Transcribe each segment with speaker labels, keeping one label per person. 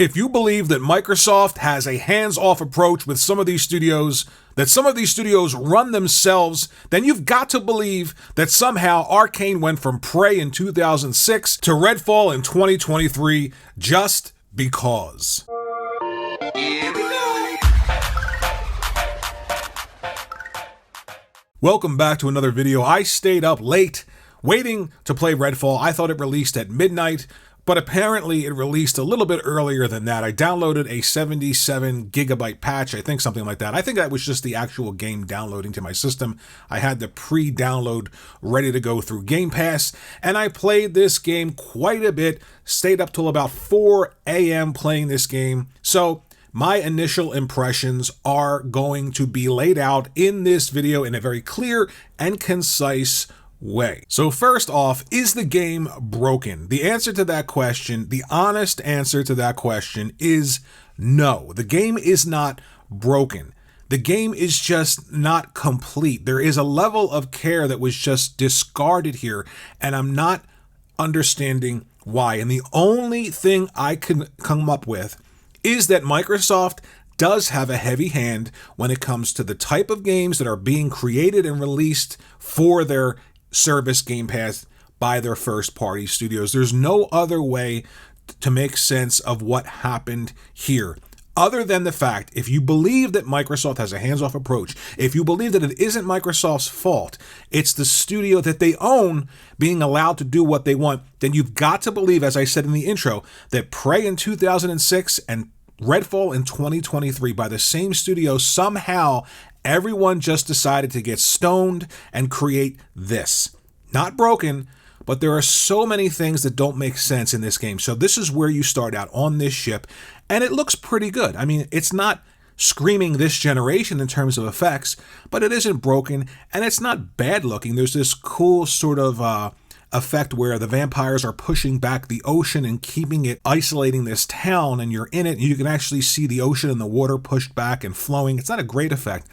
Speaker 1: If you believe that Microsoft has a hands-off approach with some of these studios, that some of these studios run themselves, then you've got to believe that somehow Arkane went from Prey in 2006 to Redfall in 2023 just because.
Speaker 2: Here we go.
Speaker 1: Welcome back to another video. I stayed up late waiting to play Redfall. I thought it released at midnight, but apparently it released a little bit earlier than that. I downloaded a 77 gigabyte patch, I think something like that. I think that was just the actual game downloading to my system. I had the pre-download ready to go through Game Pass, and I played this game quite a bit, stayed up till about 4 a.m. playing this game. So my initial impressions are going to be laid out in this video in a very clear and concise way. So first off, is the game broken? The answer to that question, the honest answer to that question is no. The game is not broken. The game is just not complete. There is a level of care that was just discarded here, and I'm not understanding why. And the only thing I can come up with is that Microsoft does have a heavy hand when it comes to the type of games that are being created and released for their service Game Pass by their first-party studios. There's no other way to make sense of what happened here, other than the fact, if you believe that Microsoft has a hands-off approach, if you believe that it isn't Microsoft's fault, it's the studio that they own being allowed to do what they want, then you've got to believe, as I said in the intro, that Prey in 2006 and Redfall in 2023 by the same studio, somehow everyone just decided to get stoned and create this. Not broken, but there are so many things that don't make sense in this game. So this is where you start out on this ship, and it looks pretty good. I mean, it's not screaming this generation in terms of effects, but it isn't broken, and it's not bad looking. There's this cool sort of effect where the vampires are pushing back the ocean and keeping it, isolating this town, and you're in it, and you can actually see the ocean and the water pushed back and flowing. It's not a great effect,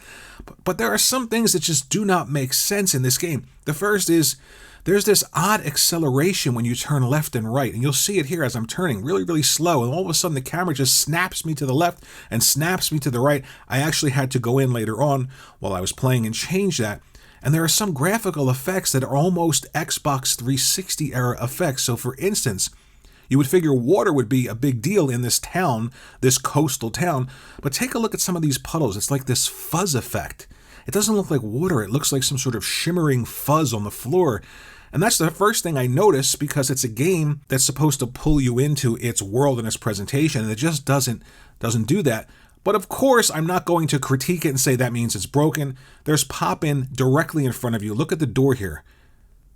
Speaker 1: but there are some things that just do not make sense in this game. The first is there's this odd acceleration when you turn left and right, and you'll see it here as I'm turning really, really slow, and all of a sudden the camera just snaps me to the left and snaps me to the right. I actually had to go in later on while I was playing and change that. And there are some graphical effects that are almost Xbox 360 era effects. So for instance, you would figure water would be a big deal in this town, this coastal town, but take a look at some of these puddles. It's like this fuzz effect. It doesn't look like water. It looks like some sort of shimmering fuzz on the floor. And that's the first thing I noticed, because it's a game that's supposed to pull you into its world and its presentation, and it just doesn't do that. But of course, I'm not going to critique it and say that means it's broken. There's pop-in directly in front of you. Look at the door here.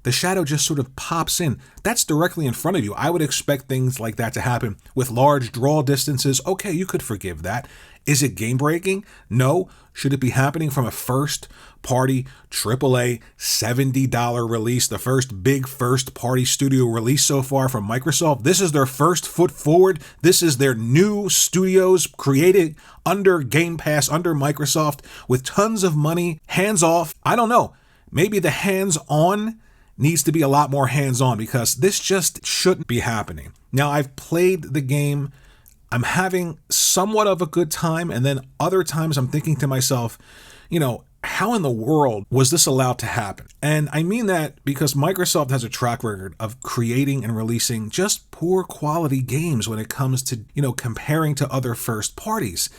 Speaker 1: The shadow just sort of pops in. That's directly in front of you. I would expect things like that to happen with large draw distances. Okay, you could forgive that. Is it game-breaking? No. Should it be happening from a first-party AAA $70 release, the first big first-party studio release so far from Microsoft? This is their first foot forward. This is their new studios created under Game Pass, under Microsoft, with tons of money, hands-off. I don't know. Maybe the hands-on needs to be a lot more hands-on, because this just shouldn't be happening. Now, I've played the game. I'm having somewhat of a good time, and then other times I'm thinking to myself, how in the world was this allowed to happen? And I mean that because Microsoft has a track record of creating and releasing just poor quality games when it comes to, comparing to other first parties.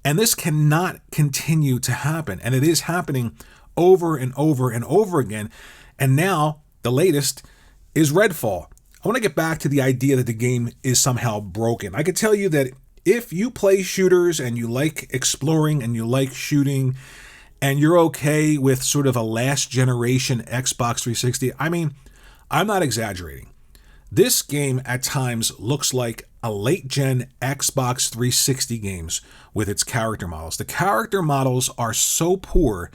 Speaker 1: And this cannot continue to happen. And it is happening over and over and over again. And now the latest is Redfall. I want to get back to the idea that the game is somehow broken. I could tell you that if you play shooters and you like exploring and you like shooting and you're okay with sort of a last generation Xbox 360, I mean, I'm not exaggerating. This game at times looks like a late gen Xbox 360 games with its character models. The character models are so poor,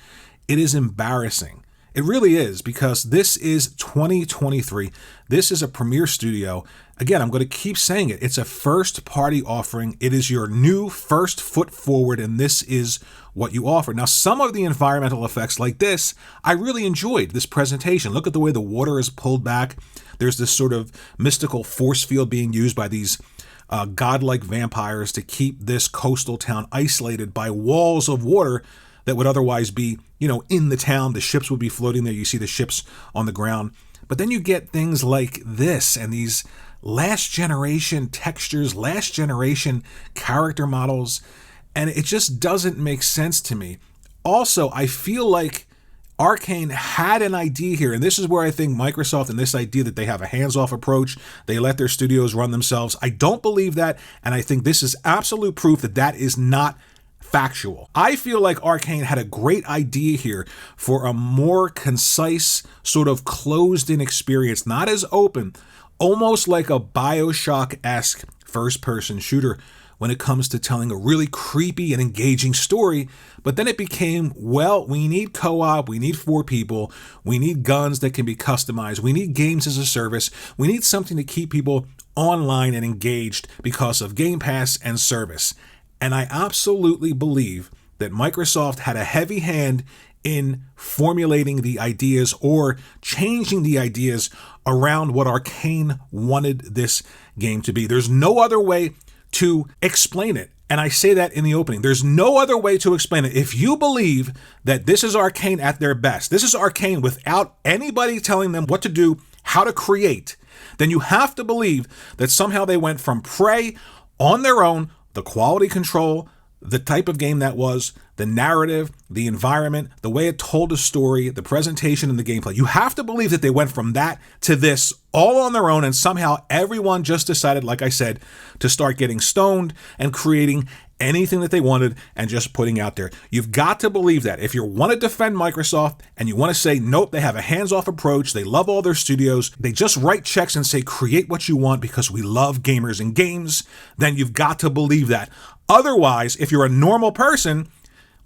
Speaker 1: it is embarrassing. It really is, because this is 2023. This is a premier studio. Again, I'm going to keep saying it. It's a first-party offering. It is your new first foot forward, and this is what you offer. Now, some of the environmental effects like this, I really enjoyed this presentation. Look at the way the water is pulled back. There's this sort of mystical force field being used by these godlike vampires to keep this coastal town isolated by walls of water that would otherwise be, in the town. The ships would be floating there. You see the ships on the ground. But then you get things like this and these last generation textures, last generation character models, and it just doesn't make sense to me. Also, I feel like Arkane had an idea here, and this is where I think Microsoft and this idea that they have a hands-off approach, they let their studios run themselves, I don't believe that, and I think this is absolute proof that that is not factual. I feel like Arkane had a great idea here for a more concise, sort of closed-in experience, not as open, almost like a BioShock-esque first-person shooter when it comes to telling a really creepy and engaging story. But then it became, well, we need co-op, we need 4 people, we need guns that can be customized, we need games as a service, we need something to keep people online and engaged because of Game Pass and service. And I absolutely believe that Microsoft had a heavy hand in formulating the ideas or changing the ideas around what Arkane wanted this game to be. There's no other way to explain it. And I say that in the opening. There's no other way to explain it. If you believe that this is Arkane at their best, this is Arkane without anybody telling them what to do, how to create, then you have to believe that somehow they went from Prey on their own, the quality control, the type of game that was, the narrative, the environment, the way it told a story, the presentation, and the gameplay. You have to believe that they went from that to this all on their own, and somehow everyone just decided, like I said, to start getting stoned and creating anything that they wanted and just putting out there. You've got to believe that. If you want to defend Microsoft and you want to say, nope, they have a hands-off approach, they love all their studios, they just write checks and say, create what you want because we love gamers and games, then you've got to believe that. Otherwise, if you're a normal person,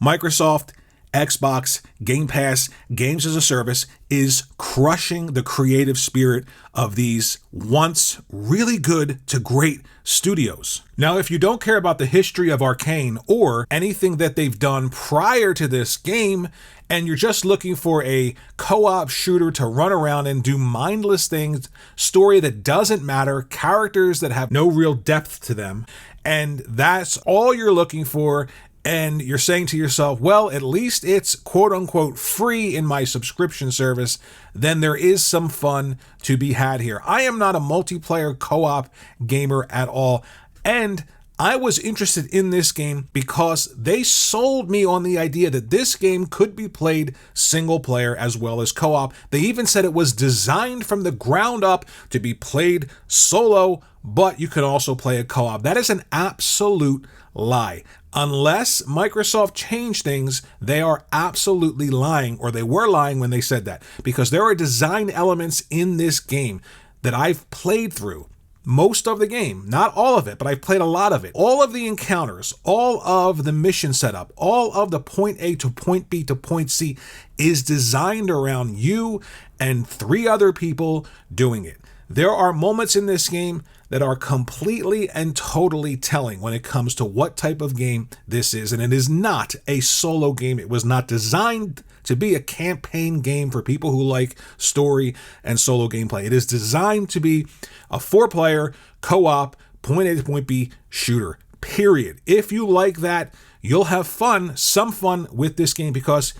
Speaker 1: Microsoft, Xbox, Game Pass, games as a service is crushing the creative spirit of these once really good to great studios. Now, if you don't care about the history of Arkane or anything that they've done prior to this game, and you're just looking for a co-op shooter to run around and do mindless things, story that doesn't matter, characters that have no real depth to them, and that's all you're looking for, and you're saying to yourself, well, at least it's quote-unquote free in my subscription service, then there is some fun to be had here. I am not a multiplayer co-op gamer at all, and I was interested in this game because they sold me on the idea that this game could be played single player as well as co-op. They even said it was designed from the ground up to be played solo, but you could also play a co-op. That is an absolute lie. Unless Microsoft changed things, they are absolutely lying, or they were lying when they said that, because there are design elements in this game that I've played through. Most of the game, not all of it, but I've played a lot of it. All of the encounters, all of the mission setup, all of the point A to point B to point C is designed around you and 3 other people doing it. There are moments in this game that are completely and totally telling when it comes to what type of game this is. And it is not a solo game. It was not designed to be a campaign game for people who like story and solo gameplay. It is designed to be a 4-player co-op point A to point B shooter, period. If you like that, you'll have fun, some fun with this game because,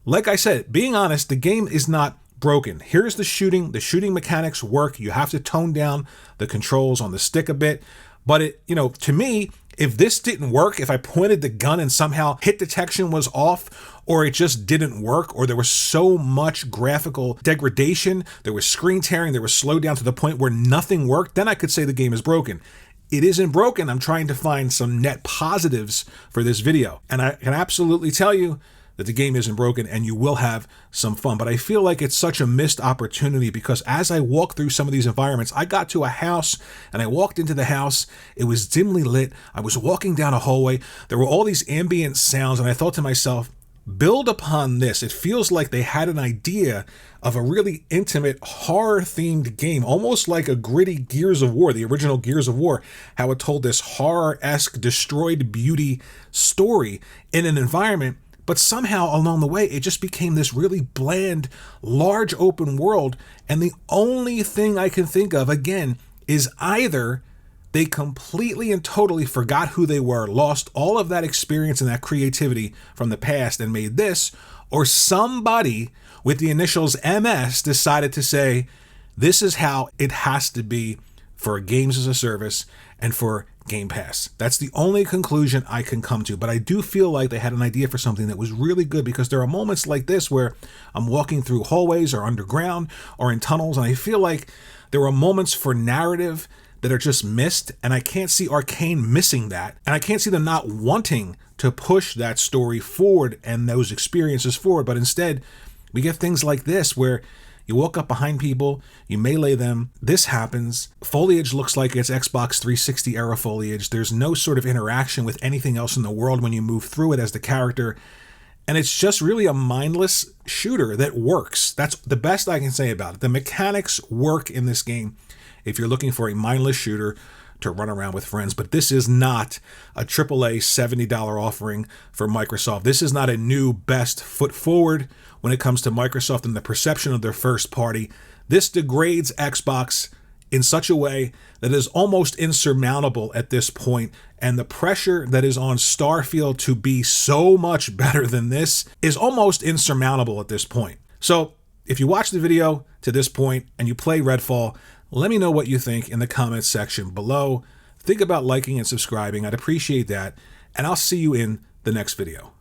Speaker 1: like I said, being honest, the game is not broken. Here's the shooting. The shooting mechanics work. You have to tone down the controls on the stick a bit. But it, to me, if this didn't work, if I pointed the gun and somehow hit detection was off, or it just didn't work, or there was so much graphical degradation, there was screen tearing, there was slowdown to the point where nothing worked, then I could say the game is broken. It isn't broken. I'm trying to find some net positives for this video. And I can absolutely tell you that the game isn't broken and you will have some fun. But I feel like it's such a missed opportunity because as I walked through some of these environments, I got to a house and I walked into the house. It was dimly lit. I was walking down a hallway. There were all these ambient sounds and I thought to myself, build upon this. It feels like they had an idea of a really intimate horror-themed game, almost like a gritty Gears of War, the original Gears of War, how it told this horror-esque destroyed beauty story in an environment. But somehow along the way, it just became this really bland, large open world. And the only thing I can think of, again, is either They completely and totally forgot who they were, lost all of that experience and that creativity from the past and made this, or somebody with the initials MS decided to say, this is how it has to be for games as a service and for Game Pass. That's the only conclusion I can come to, but I do feel like they had an idea for something that was really good, because there are moments like this where I'm walking through hallways or underground or in tunnels, and I feel like there are moments for narrative that are just missed, and I can't see Arkane missing that, and I can't see them not wanting to push that story forward and those experiences forward, but instead we get things like this where you walk up behind people, you melee them, this happens, foliage looks like it's Xbox 360 era foliage, there's no sort of interaction with anything else in the world when you move through it as the character, and it's just really a mindless shooter that works. That's the best I can say about it. The mechanics work in this game if you're looking for a mindless shooter to run around with friends, but this is not a AAA $70 offering for Microsoft. This is not a new best foot forward when it comes to Microsoft and the perception of their first party. This degrades Xbox in such a way that is almost insurmountable at this point, and the pressure that is on Starfield to be so much better than this is almost insurmountable at this point. So if you watch the video to this point and you play Redfall, let me know what you think in the comments section below. Think about liking and subscribing. I'd appreciate that. And I'll see you in the next video.